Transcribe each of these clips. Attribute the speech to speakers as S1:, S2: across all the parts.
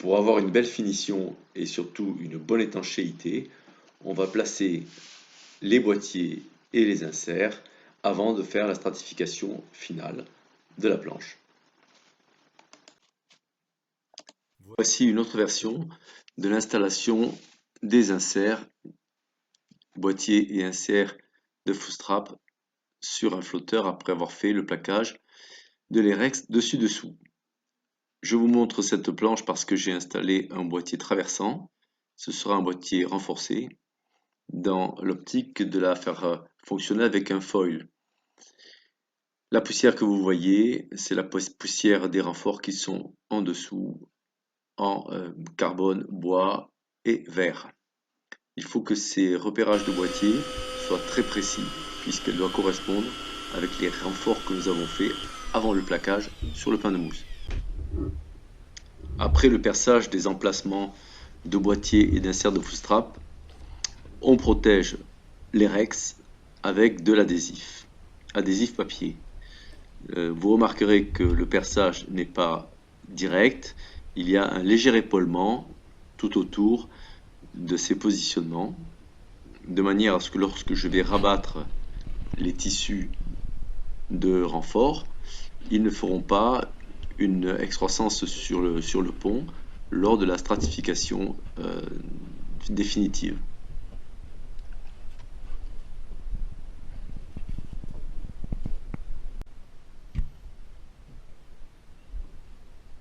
S1: Pour avoir une belle finition et surtout une bonne étanchéité, on va placer les boîtiers et les inserts avant de faire la stratification finale de la planche. Voici une autre version de l'installation des inserts, boîtiers et inserts de Foostrap sur un flotteur après avoir fait le plaquage de l'Erex dessus-dessous. Je vous montre cette planche parce que j'ai installé un boîtier traversant. Ce sera un boîtier renforcé dans l'optique de la faire fonctionner avec un foil. La poussière que vous voyez, c'est la poussière des renforts qui sont en dessous en carbone, bois et verre. Il faut que ces repérages de boîtier soient très précis puisqu'elle doit correspondre avec les renforts que nous avons fait avant le plaquage sur le pain de mousse. Après le perçage des emplacements de boîtiers et d'inserts de Foostrap, on protège les rex avec de l'adhésif, adhésif papier. Vous remarquerez que le perçage n'est pas direct, il y a un léger épaulement tout autour de ces positionnements, de manière à ce que lorsque je vais rabattre les tissus de renfort, ils ne feront pas une excroissance sur le pont lors de la stratification définitive.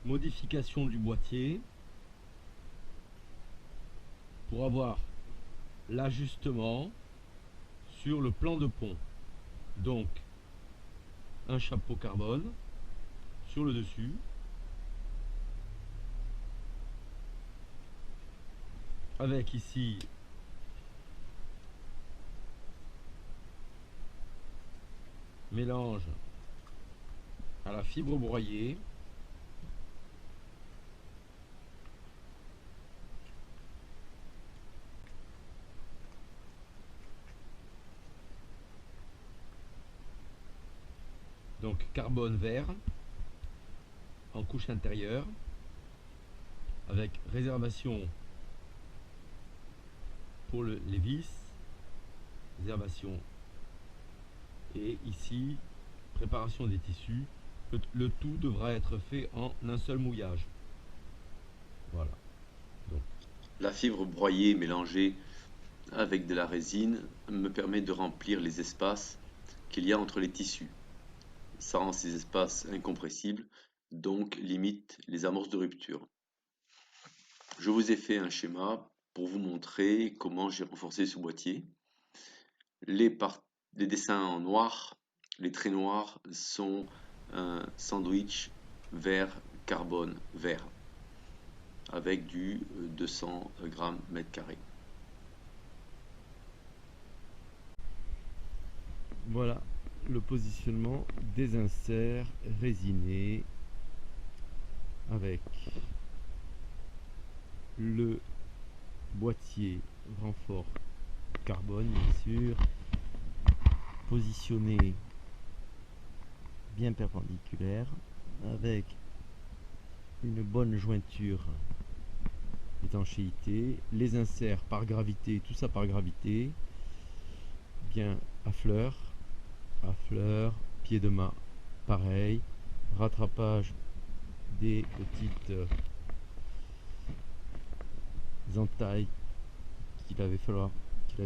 S2: Modification du boîtier pour avoir l'ajustement sur le plan de pont. Donc un chapeau carbone sur le dessus, avec ici mélange à la fibre broyée, donc carbone vert en couche intérieure, avec réservation pour les vis, réservation, et ici préparation des tissus. Le tout devra être fait en un seul mouillage. Voilà. Donc,
S1: La fibre broyée mélangée avec de la résine me permet de remplir les espaces qu'il y a entre les tissus. Ça rend ces espaces incompressibles, donc limite les amorces de rupture. Je vous ai fait un schéma pour vous montrer comment j'ai renforcé ce boîtier. Les dessins en noir, les traits noirs sont un sandwich vert carbone vert avec du 200 grammes mètre carré.
S2: voilà le positionnement des inserts résinés avec le boîtier renfort carbone bien sûr, positionné bien perpendiculaire avec une bonne jointure étanchéité, les inserts par gravité, tout ça par gravité, bien à fleur, pied de mât pareil, rattrapage des petites entailles qu'il avait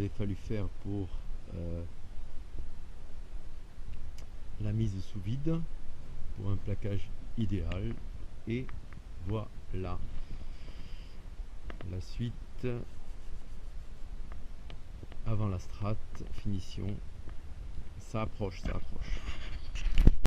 S2: fallu faire pour la mise sous vide pour un plaquage idéal. Et voilà la suite avant la strat, finition. Ça approche.